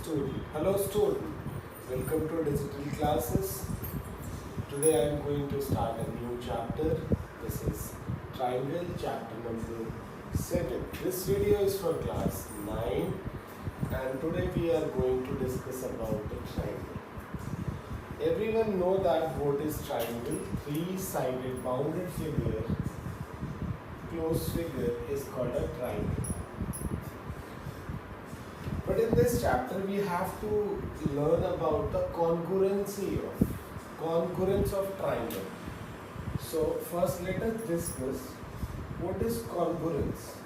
Hello student. Welcome to digital classes. Today I am going to start a new chapter. This is triangle chapter number 7. This video is for class 9 and today we are going to discuss about the triangle. Everyone know that what is triangle? Three-sided bounded figure, closed figure is called a triangle. But in this chapter we have to learn about the congruence of triangle. So first let us discuss what is congruence.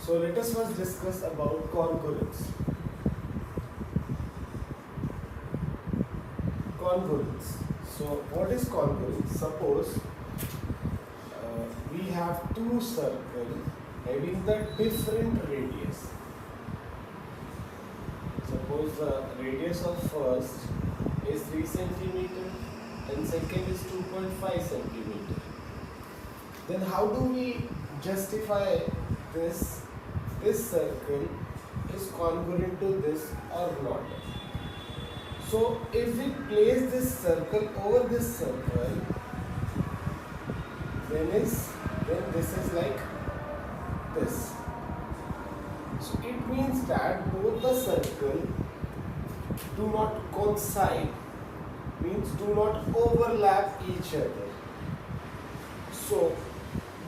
So let us first discuss about congruence. Congruence. So what is congruence? Suppose we have two circles having the different radius. Suppose the radius of first is 3 centimeter and second is 2.5 centimeter. Then how do we justify this circle is congruent to this or not? So if we place this circle over this circle, then this is like this. So it means that both the circle do not coincide, means do not overlap each other. So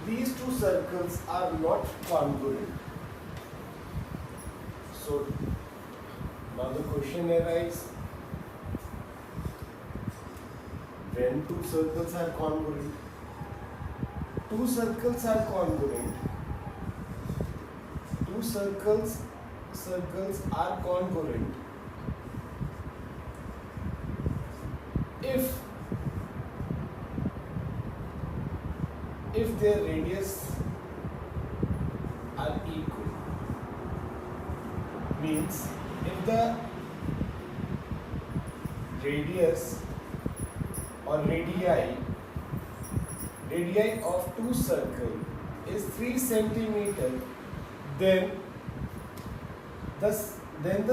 these two circles are not congruent. So now the question arises, when two circles are congruent? Two circles are congruent. Two circles are congruent if their radius are equal. Means if the radius or radii of two circles is 3 centimeter, then the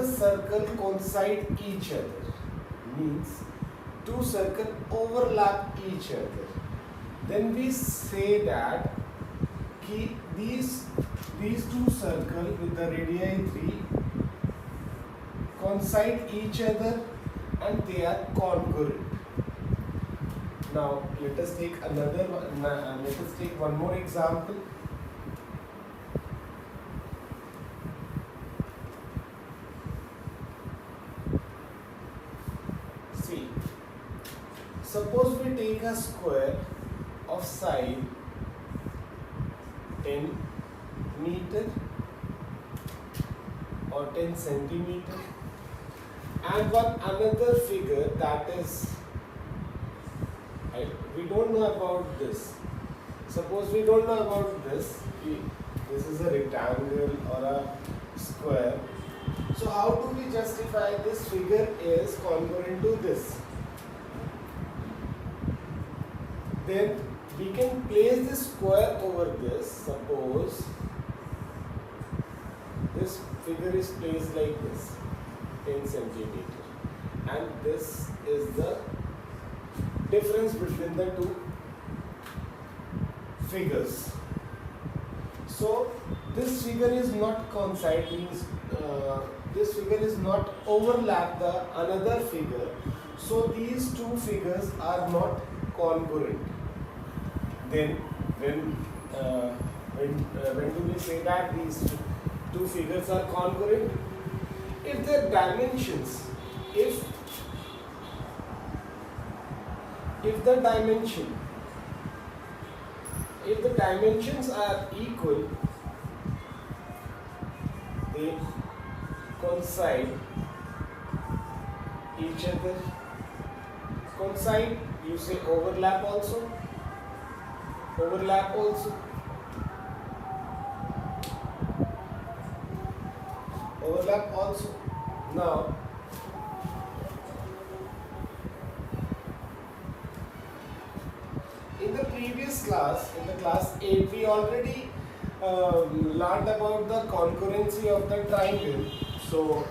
circle coincide each other. Means two circles overlap each other. Then we say that these two circles with the radii 3 coincide each other and they are congruent. Now let us take one more example. See, suppose we take a square of side 10 meter or 10 centimeter and another figure that is, we don't know about this. Suppose we don't know about this. This is a rectangle or a square. So how do we justify this figure is congruent to this? Then we can place this square over this. Suppose this figure is placed like this, 10 centimeter, and this is the difference between the two figures. So this figure is not coincide, means this figure is not overlap the another figure. So these two figures are not congruent. Then when do we say that these two figures are congruent? If their dimensions, if the dimensions are equal, they coincide each other. Coincide, you say overlap also. Overlap also. Overlap also. Now in the previous previous class, in the class 8, we already learned about the concurrency of the triangle. So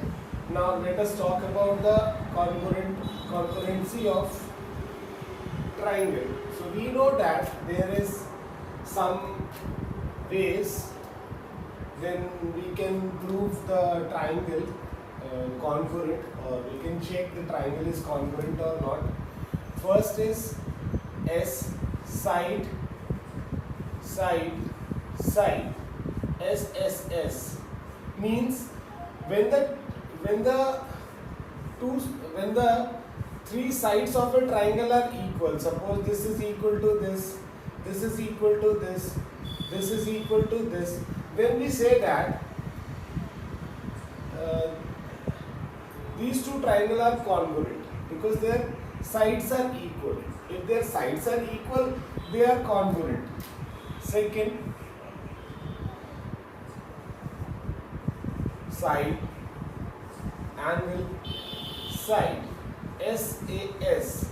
now let us talk about the concurrency of triangle. So we know that there is some ways then we can prove the triangle congruent, or we can check the triangle is congruent or not. First is S side side side. SSS means when the three sides of a triangle are equal. Suppose this is equal to this, this is equal to this, this is equal to this. Then we say that these two triangles are congruent because their sides are equal. If their sides are equal, they are congruent. Second, side angle side. SAS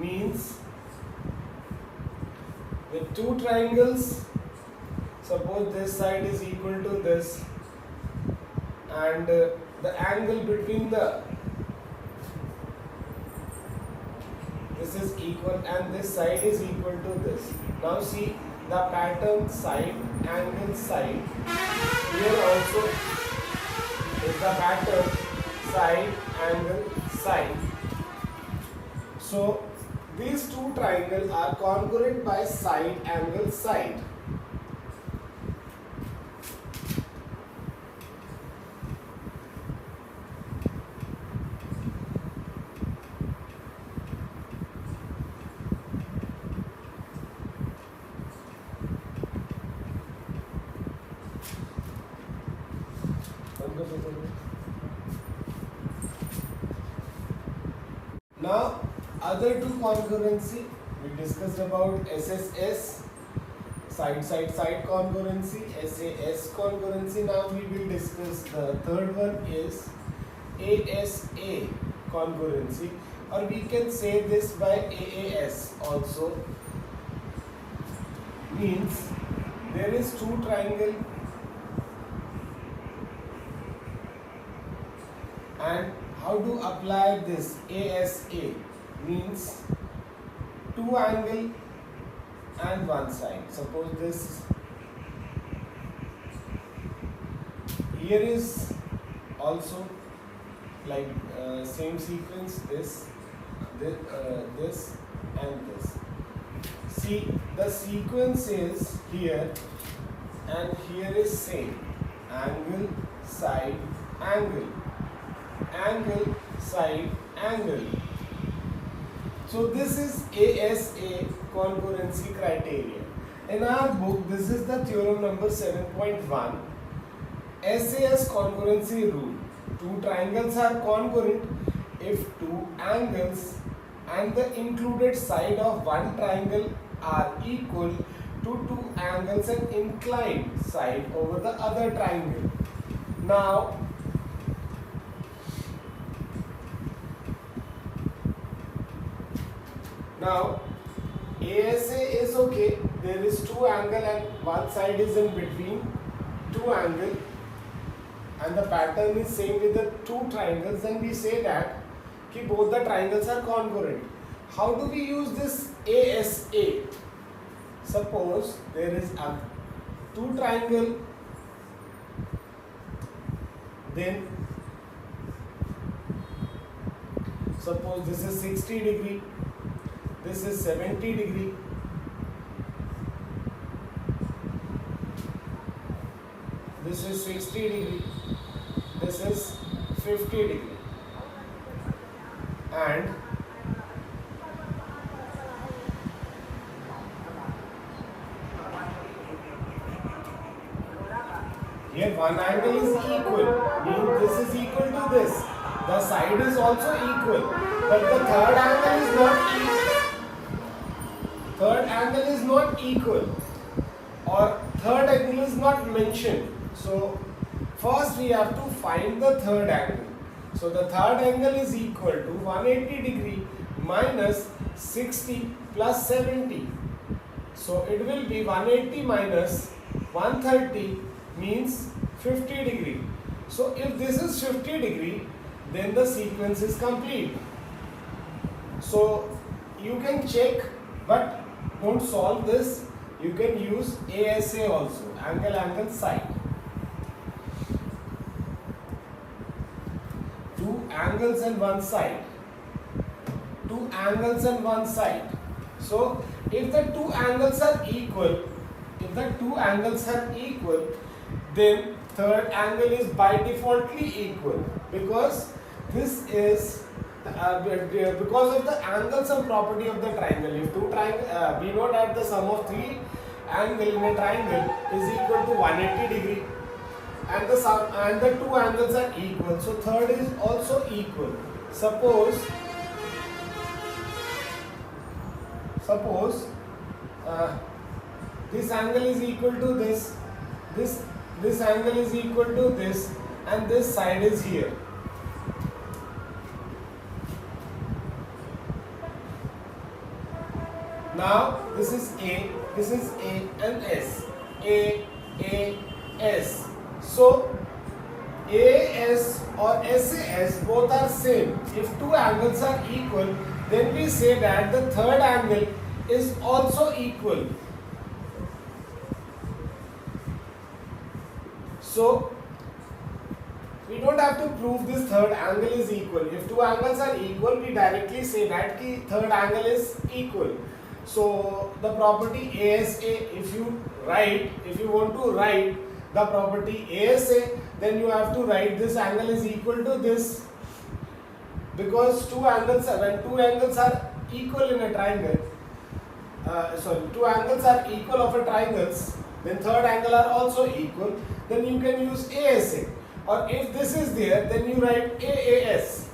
means with two triangles, suppose this side is equal to this, and the angle between this is equal and this side is equal to this. Now see the pattern side angle side. Here also is the pattern side angle side. So these two triangles are congruent by side angle side. Now other two congruency we discussed about SSS, side side side congruency, SAS congruency. Now we will discuss the third one is ASA congruency, or we can say this by AAS also. Means there is two triangle and how to apply this ASA means two angle and one side. Suppose this here is also like same sequence, this and this. See the sequence is here and here is same angle side angle angle side angle. So this is ASA congruency criteria. In our book this is the theorem number 7.1, SAS congruency rule. Two triangles are congruent if two angles and the included side of one triangle are equal to two angles and inclined side over the other triangle. Now ASA is okay. There is two angle and one side is in between two angle and the pattern is same with the two triangles, then we say that both the triangles are congruent. How do we use this ASA? Suppose there is a two triangle, then suppose this is 60 degree, this is 70 degree, this is 60 degree, this is 50 degree, and here one angle is equal, means this is equal to this, the side is also equal, but the third angle is not equal. Third angle is not equal, or third angle is not mentioned. So first we have to find the third angle. So the third angle is equal to 180 degree minus 60 plus 70. So it will be 180 minus 130 means 50 degree. So if this is 50 degree, then the sequence is complete. So you can check, but don't solve this. You can use ASA also, angle side. Two angles and one side. Two angles and one side. So if the two angles are equal, then third angle is by defaultly equal, because this is because of the angle sum property of the triangle. If two triangle, we know that the sum of three angle in a triangle is equal to 180 degree, and the two angles are equal. So third is also equal. Suppose this angle is equal to this angle is equal to this, and this side is here. Now this is A and S. S. So AS or SAS both are same. If two angles are equal, then we say that the third angle is also equal. So we don't have to prove this third angle is equal. If two angles are equal, we directly say that the third angle is equal. So the property ASA, if you want to write the property ASA, then you have to write this angle is equal to this, because when two angles are equal in a triangle, two angles are equal of a triangles, then third angle are also equal, then you can use ASA. Or if this is there, then you write AAS.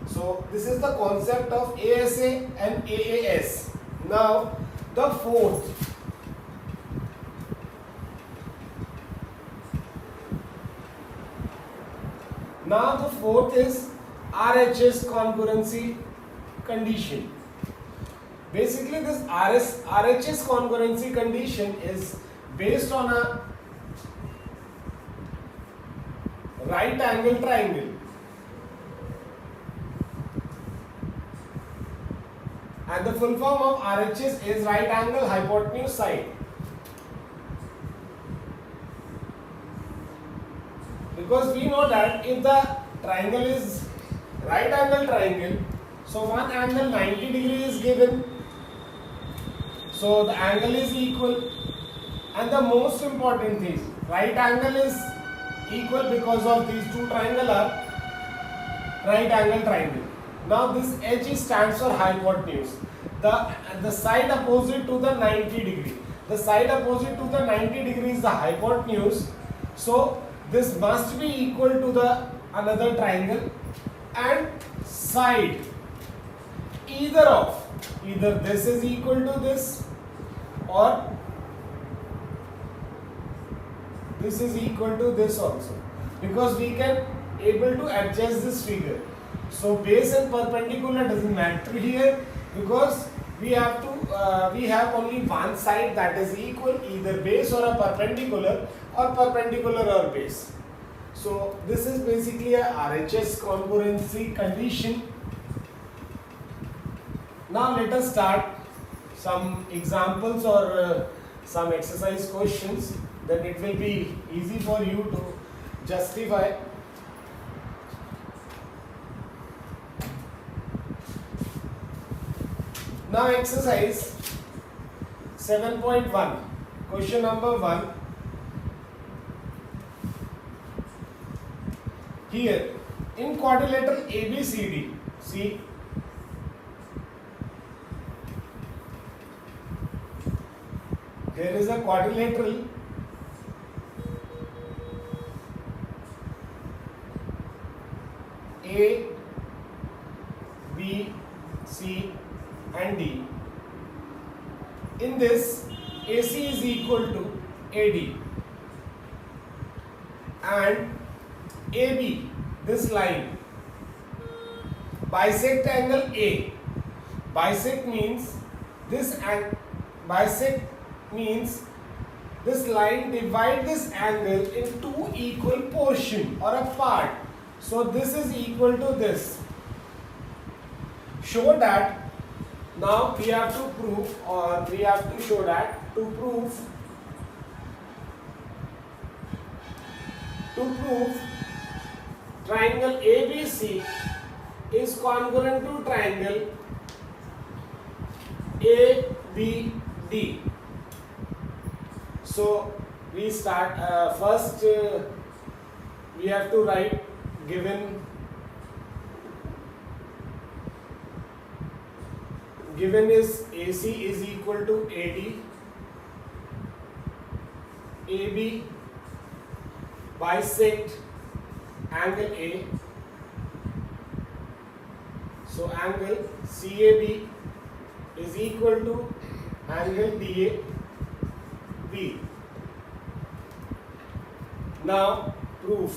So this is the concept of ASA and AAS. Now the fourth. Now the fourth is RHS concurrency condition. Basically this RHS concurrency condition is based on a right angle triangle. And the full form of RHS is right angle hypotenuse side. Because we know that if the triangle is right angle triangle, so one angle 90 degree is given. So the angle is equal. And the most important thing, right angle is equal because of these two triangles are right angle triangle. Now this H stands for hypotenuse. The side opposite to the 90 degree. The side opposite to the 90 degree is the hypotenuse. So this must be equal to the another triangle, and side either this is equal to this, or this is equal to this also, because we can able to adjust this figure. So base and perpendicular doesn't matter here, because we have only one side that is equal, either base or a perpendicular, or perpendicular or base. So this is basically a RHS concurrency condition. Now let us start some examples or some exercise questions. Then it will be easy for you to justify. Now exercise 7.1, question number 1. Here in quadrilateral ABCD, see, there is a quadrilateral A, B, C and D. In this, AC is equal to AD, and AB, this line, bisect angle A. Bisect means this Bisect means this line divide this angle in two equal portion or a part. So this is equal to this. Show that. Now we have to prove, or we have to show that to prove triangle ABC is congruent to triangle ABD. So we start first. We have to write given is AC is equal to AD, AB bisect angle A. So angle CAB is equal to angle DAB. Now proof.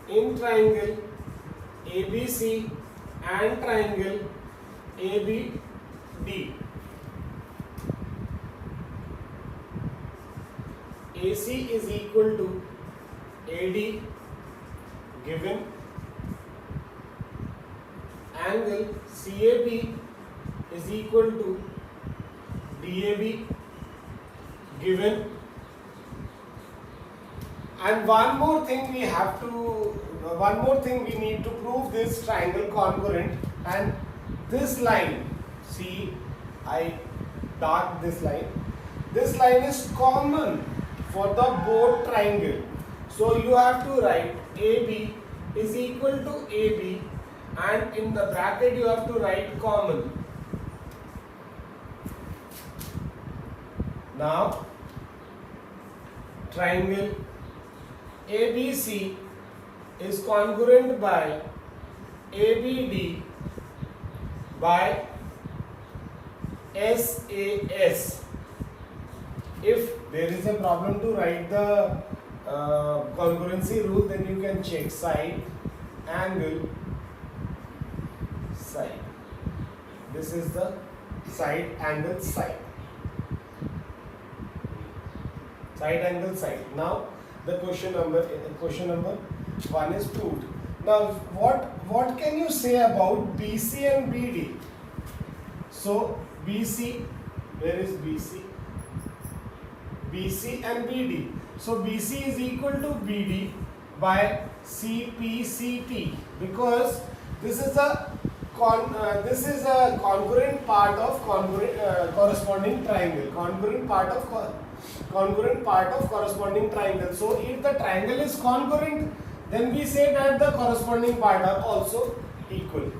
In triangle ABC and triangle ABD, AC is equal to AD given, angle CAB is equal to DAB given. And one more thing we need to prove this triangle congruent, and this line, see, I dark this line. This line is common for the both triangle. So you have to write AB is equal to AB, and in the bracket you have to write common. Now triangle ABC is congruent by ABD by SAS. If there is a problem to write the congruency rule, then you can check side, angle, side. This is the side, angle, side. Side, angle, side. Now the question number 1 is proved. Now what can you say about BC and BD? So BC, where is BC? BC and BD. So BC is equal to BD by CPCT, because this is a congruent part of corresponding triangle. Congruent part of corresponding triangle. So if the triangle is congruent, then we say that the corresponding part are also equal.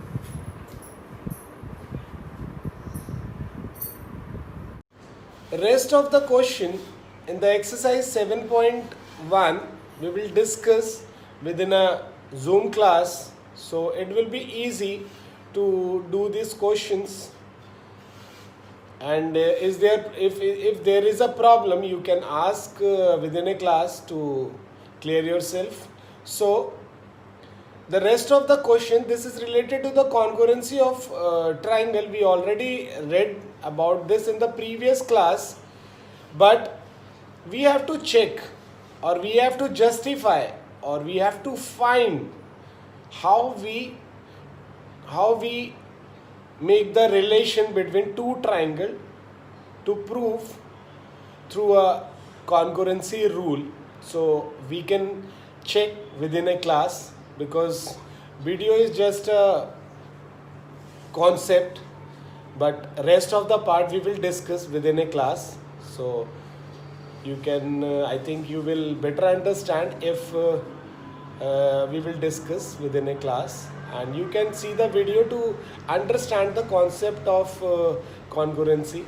Rest of the question in the exercise 7.1 we will discuss within a Zoom class, so it will be easy to do these questions. And if there is a problem, you can ask within a class to clear yourself. So the rest of the question, this is related to the congruency of triangle. We already read about this in the previous class, but we have to check, or we have to justify, or we have to find how we make the relation between two triangles to prove through a congruency rule. So we can check within a class, because video is just a concept, but rest of the part we will discuss within a class. So you can I think you will better understand if we will discuss within a class, and you can see the video to understand the concept of congruency.